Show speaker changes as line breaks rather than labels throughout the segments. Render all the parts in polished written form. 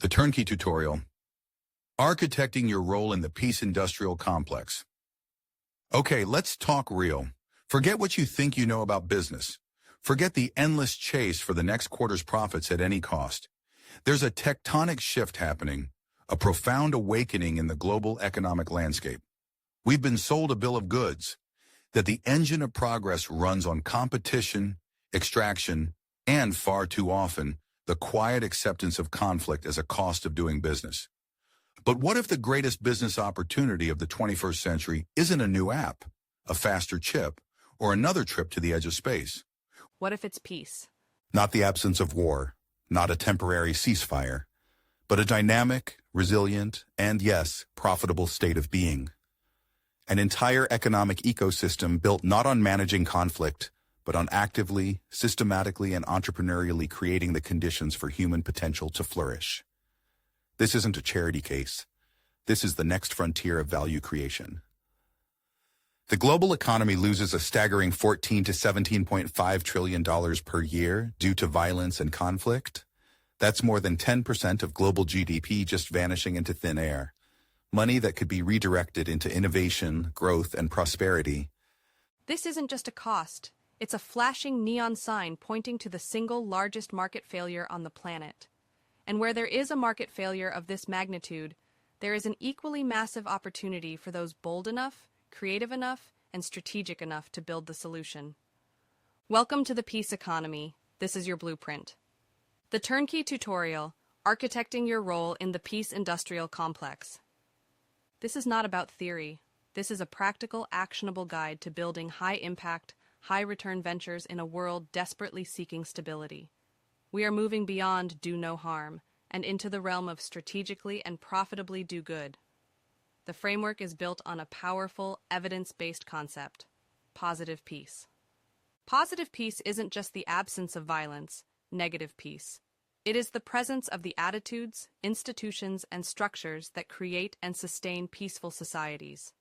The Turnkey tutorial, architecting your role in the peace industrial complex. Okay, let's talk real. Forget what you think you know about business. Forget the endless chase for the next quarter's profits at any cost. There's a tectonic shift happening, a profound awakening in the global economic landscape. We've been sold a bill of goods, that the engine of progress runs on competition, extraction, and far too often, the quiet acceptance of conflict as a cost of doing business. But what if the greatest business opportunity of the 21st century isn't a new app, a faster chip, or another trip to the edge of space?
What if it's peace?
Not the absence of war, not a temporary ceasefire, but a dynamic, resilient, and yes, profitable state of being. An entire economic ecosystem built not on managing conflict, but on actively, systematically, and entrepreneurially creating the conditions for human potential to flourish. This isn't a charity case. This is the next frontier of value creation. The global economy loses a staggering $14 to $17.5 trillion per year due to violence and conflict. That's more than 10% of global GDP just vanishing into thin air. Money that could be redirected into innovation, growth, and prosperity.
This isn't just a cost. It's a flashing neon sign pointing to the single largest market failure on the planet. And where there is a market failure of this magnitude, there is an equally massive opportunity for those bold enough, creative enough, and strategic enough to build the solution. Welcome to the peace economy. This is your blueprint. The Turnkey tutorial, architecting your role in the peace industrial complex. This is not about theory. This is a practical, actionable guide to building high-impact, high-return ventures in a world desperately seeking stability. We are moving beyond do no harm and into the realm of strategically and profitably do good. The framework is built on a powerful, evidence-based concept: positive peace. Positive peace isn't just the absence of violence, negative peace. It is the presence of the attitudes, institutions, and structures that create and sustain peaceful societies.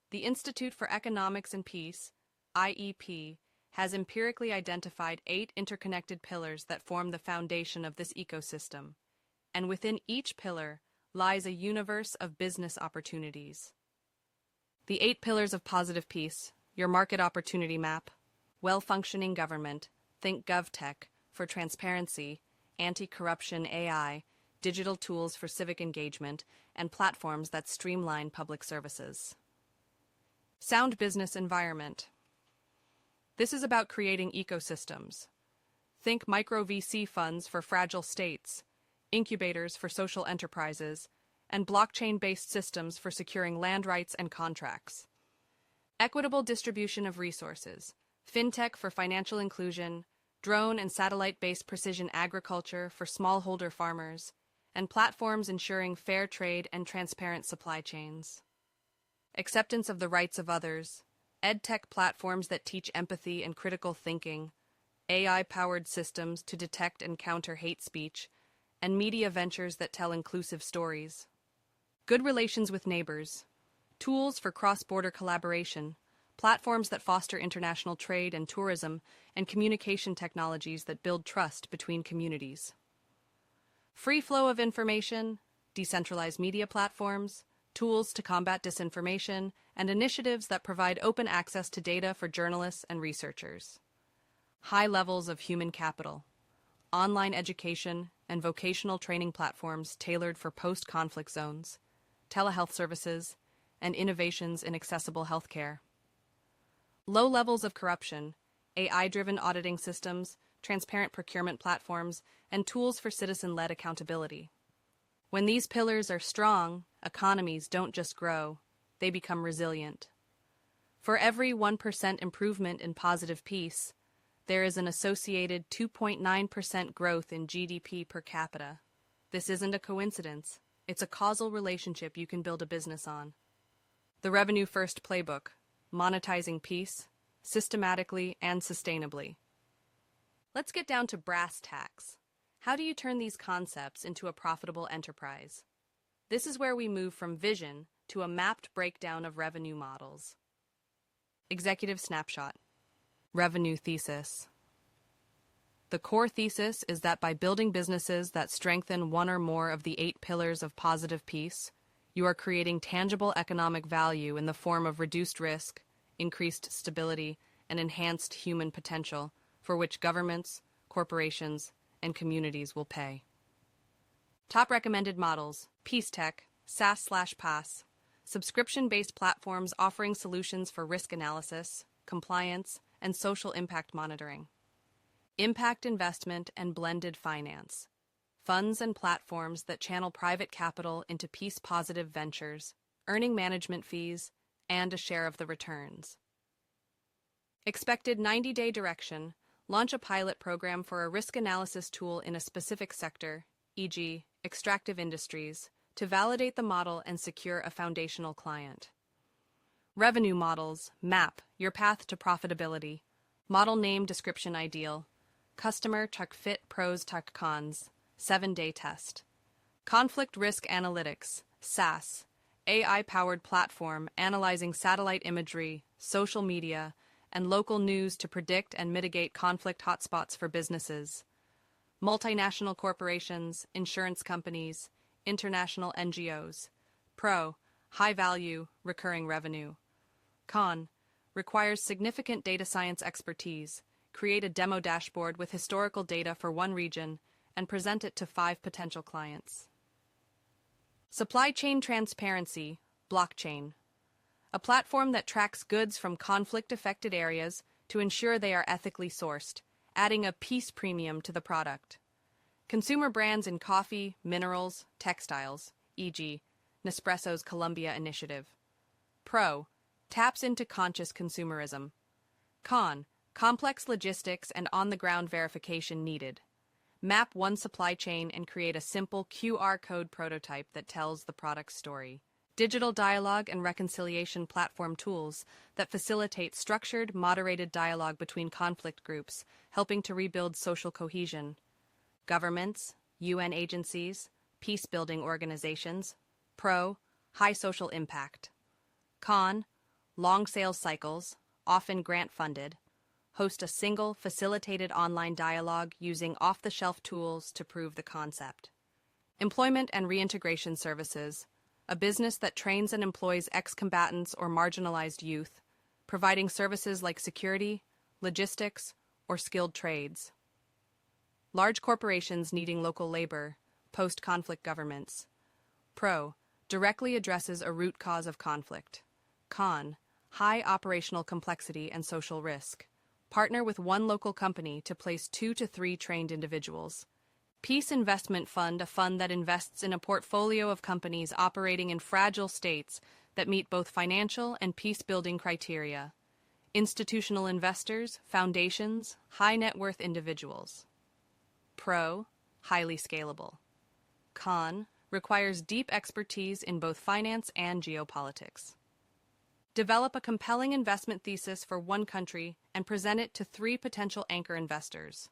The Institute for Economics and Peace, IEP, has empirically identified 8 interconnected pillars that form the foundation of this ecosystem, and within each pillar lies a universe of business opportunities. The 8 pillars of positive peace: your market opportunity map, well-functioning government, think GovTech for transparency, anti-corruption AI, digital tools for civic engagement, and platforms that streamline public services. Sound business environment. This is about creating ecosystems. Think micro VC funds for fragile states, incubators for social enterprises, and blockchain-based systems for securing land rights and contracts. Equitable distribution of resources, fintech for financial inclusion, drone and satellite-based precision agriculture for smallholder farmers, and platforms ensuring fair trade and transparent supply chains. Acceptance of the rights of others, EdTech platforms that teach empathy and critical thinking, AI-powered systems to detect and counter hate speech, and media ventures that tell inclusive stories. Good relations with neighbors, tools for cross-border collaboration, platforms that foster international trade and tourism, and communication technologies that build trust between communities. Free flow of information, decentralized media platforms, tools to combat disinformation, and initiatives that provide open access to data for journalists and researchers. High levels of human capital, online education, and vocational training platforms tailored for post-conflict zones, telehealth services, and innovations in accessible healthcare. Low levels of corruption, AI-driven auditing systems, transparent procurement platforms, and tools for citizen-led accountability. When these pillars are strong, economies don't just grow, they become resilient. For every 1% improvement in positive peace, there is an associated 2.9% growth in GDP per capita. This isn't a coincidence. It's a causal relationship you can build a business on. The Revenue First Playbook: monetizing peace, systematically and sustainably. Let's get down to brass tacks. How do you turn these concepts into a profitable enterprise? This is where we move from vision to a mapped breakdown of revenue models. Executive snapshot. Revenue thesis. The core thesis is that by building businesses that strengthen one or more of the 8 pillars of positive peace, you are creating tangible economic value in the form of reduced risk, increased stability, and enhanced human potential, for which governments, corporations, and communities will pay. Top recommended models: Peace Tech, SaaS/PaaS, subscription-based platforms offering solutions for risk analysis, compliance, and social impact monitoring. Impact investment and blended finance, funds and platforms that channel private capital into peace-positive ventures, earning management fees and a share of the returns. Expected 90-day direction: launch a pilot program for a risk analysis tool in a specific sector, e.g., extractive industries, to validate the model and secure a foundational client. Revenue models: map your path to profitability. Model name description ideal. Customer check fit pros check cons. 7-day test. Conflict risk analytics, SaaS, AI-powered platform analyzing satellite imagery, social media, and local news to predict and mitigate conflict hotspots for businesses. Multinational corporations, insurance companies, international NGOs. Pro, high value, recurring revenue. Con, requires significant data science expertise. Create a demo dashboard with historical data for one region and present it to 5 potential clients. Supply chain transparency, blockchain. A platform that tracks goods from conflict-affected areas to ensure they are ethically sourced, adding a peace premium to the product. Consumer brands in coffee, minerals, textiles, e.g., Nespresso's Colombia initiative. Pro, taps into conscious consumerism. Con, complex logistics and on-the-ground verification needed. Map one supply chain and create a simple QR code prototype that tells the product's story. Digital dialogue and reconciliation platform tools that facilitate structured, moderated dialogue between conflict groups, helping to rebuild social cohesion. Governments, UN agencies, peace-building organizations. Pro, high social impact. Con, long sales cycles, often grant-funded. Host a single, facilitated online dialogue using off-the-shelf tools to prove the concept. Employment and reintegration services, a business that trains and employs ex-combatants or marginalized youth, providing services like security, logistics, or skilled trades. Large corporations needing local labor, post-conflict governments. Pro, directly addresses a root cause of conflict. Con, high operational complexity and social risk. Partner with one local company to place 2 to 3 trained individuals. Peace Investment Fund, a fund that invests in a portfolio of companies operating in fragile states that meet both financial and peace-building criteria. Institutional investors, foundations, high net worth individuals. Pro, highly scalable. Con, requires deep expertise in both finance and geopolitics. Develop a compelling investment thesis for one country and present it to 3 potential anchor investors.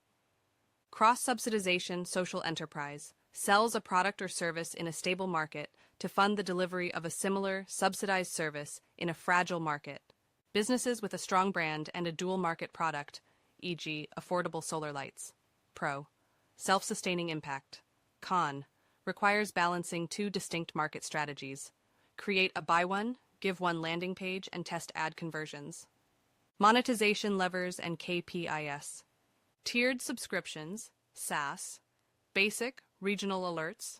Cross-subsidization social enterprise sells a product or service in a stable market to fund the delivery of a similar, subsidized service in a fragile market. Businesses with a strong brand and a dual market product, e.g., affordable solar lights. Pro, self-sustaining impact. Con, requires balancing 2 distinct market strategies. Create a buy one, give one landing page and test ad conversions. Monetization levers and KPIs. Tiered subscriptions, SaaS. Basic, regional alerts.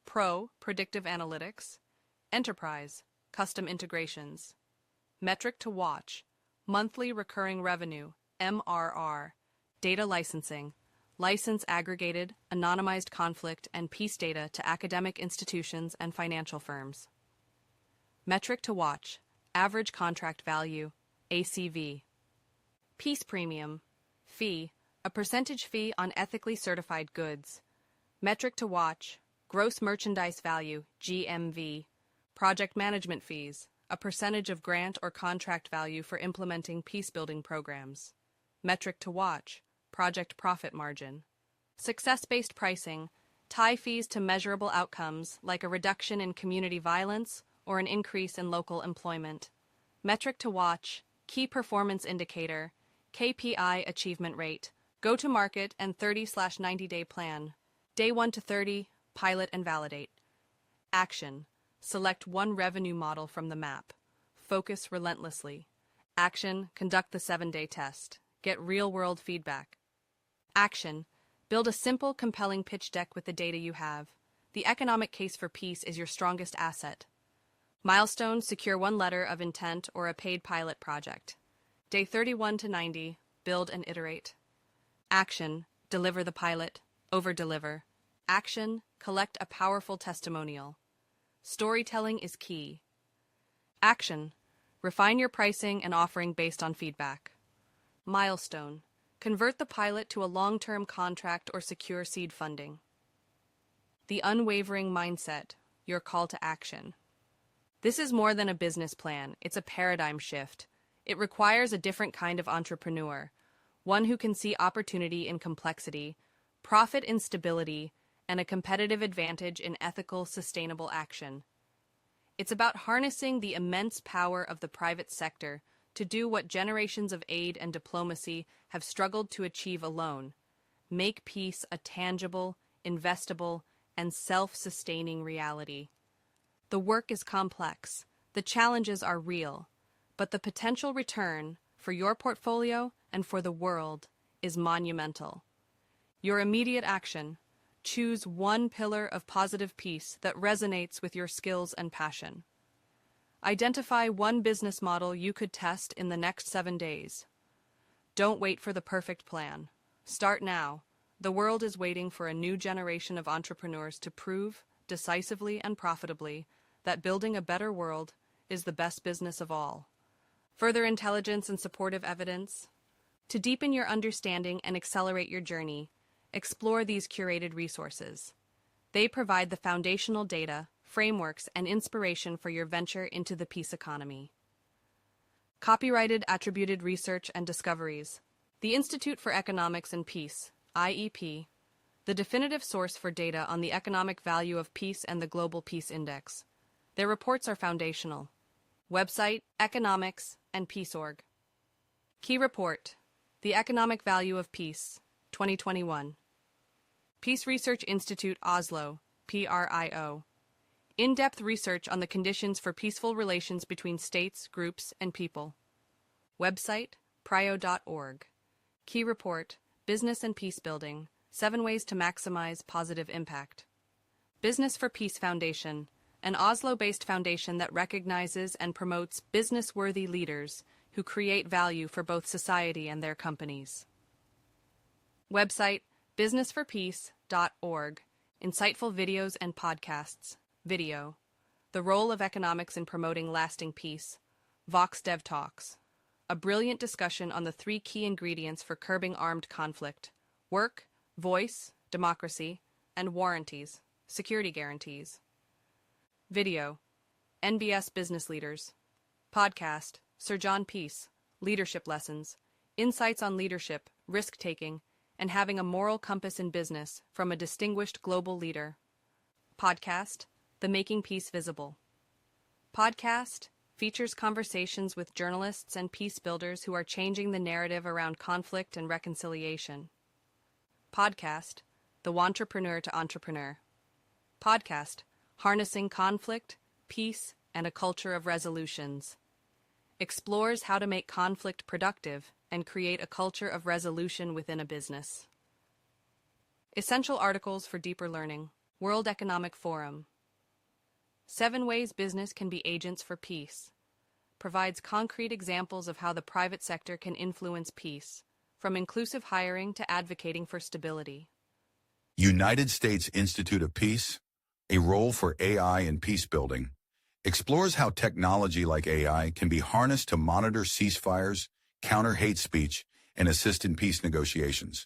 Pro, predictive analytics. Enterprise, custom integrations. Metric to watch, monthly recurring revenue, MRR. Data licensing, license aggregated, anonymized conflict and peace data to academic institutions and financial firms. Metric to watch, average contract value, ACV. Peace premium, fee, a percentage fee on ethically certified goods. Metric to watch, gross merchandise value, GMV. Project management fees, a percentage of grant or contract value for implementing peace-building programs. Metric to watch, project profit margin. Success-based pricing, tie fees to measurable outcomes like a reduction in community violence or an increase in local employment. Metric to watch, key performance indicator, KPI achievement rate, Go to market and 30/90-day plan. Day 1 to 30, pilot and validate. Action. Select one revenue model from the map. Focus relentlessly. Action. Conduct the 7-day test. Get real-world feedback. Action. Build a simple, compelling pitch deck with the data you have. The economic case for peace is your strongest asset. Milestone. Secure one letter of intent or a paid pilot project. Day 31 to 90, build and iterate. Action. Deliver the pilot. Over-deliver. Action. Collect a powerful testimonial. Storytelling is key. Action. Refine your pricing and offering based on feedback. Milestone. Convert the pilot to a long-term contract or secure seed funding. The unwavering mindset, your call to action. This is more than a business plan, it's a paradigm shift. It requires a different kind of entrepreneur, one who can see opportunity in complexity, profit in stability, and a competitive advantage in ethical, sustainable action. It's about harnessing the immense power of the private sector to do what generations of aid and diplomacy have struggled to achieve alone: make peace a tangible, investable, and self-sustaining reality. The work is complex, the challenges are real, but the potential return for your portfolio and for the world is monumental. Your immediate action: choose one pillar of positive peace that resonates with your skills and passion. Identify one business model you could test in the next 7 days. Don't wait for the perfect plan. Start now. The world is waiting for a new generation of entrepreneurs to prove, decisively and profitably, that building a better world is the best business of all. Further intelligence and supportive evidence. To deepen your understanding and accelerate your journey, explore these curated resources. They provide the foundational data, frameworks, and inspiration for your venture into the peace economy. Copyrighted Attributed Research and Discoveries. The Institute for Economics and Peace, IEP, the definitive source for data on the economic value of peace and the Global Peace Index. Their reports are foundational. Website, Economics and Peace.org. Key Report, The Economic Value of Peace, 2021. Peace Research Institute Oslo, PRIO. In-depth research on the conditions for peaceful relations between states, groups, and people. Website, prio.org. Key Report, Business and Peace Building, 7 Ways to Maximize Positive Impact. Business for Peace Foundation, an Oslo-based foundation that recognizes and promotes business-worthy leaders who create value for both society and their companies. Website, businessforpeace.org. Insightful videos and podcasts. Video. The Role of Economics in Promoting Lasting Peace. Vox Dev Talks. A brilliant discussion on the 3 key ingredients for curbing armed conflict: work, voice, democracy, and warranties, security guarantees. Video. NBS Business Leaders. Podcast. Sir John Peace. Leadership Lessons. Insights on leadership, risk-taking, and having a moral compass in business from a distinguished global leader. Podcast. The Making Peace Visible. Podcast features conversations with journalists and peace builders who are changing the narrative around conflict and reconciliation. Podcast, The Wantrepreneur to Entrepreneur. Podcast, Harnessing Conflict, Peace, and a Culture of Resolutions. Explores how to make conflict productive and create a culture of resolution within a business. Essential articles for deeper learning. World Economic Forum. 7 Ways Business Can Be Agents for Peace. Provides concrete examples of how the private sector can influence peace, from inclusive hiring to advocating for stability.
United States Institute of Peace, a role for AI in peace building, explores how technology like AI can be harnessed to monitor ceasefires, counter hate speech, and assist in peace negotiations.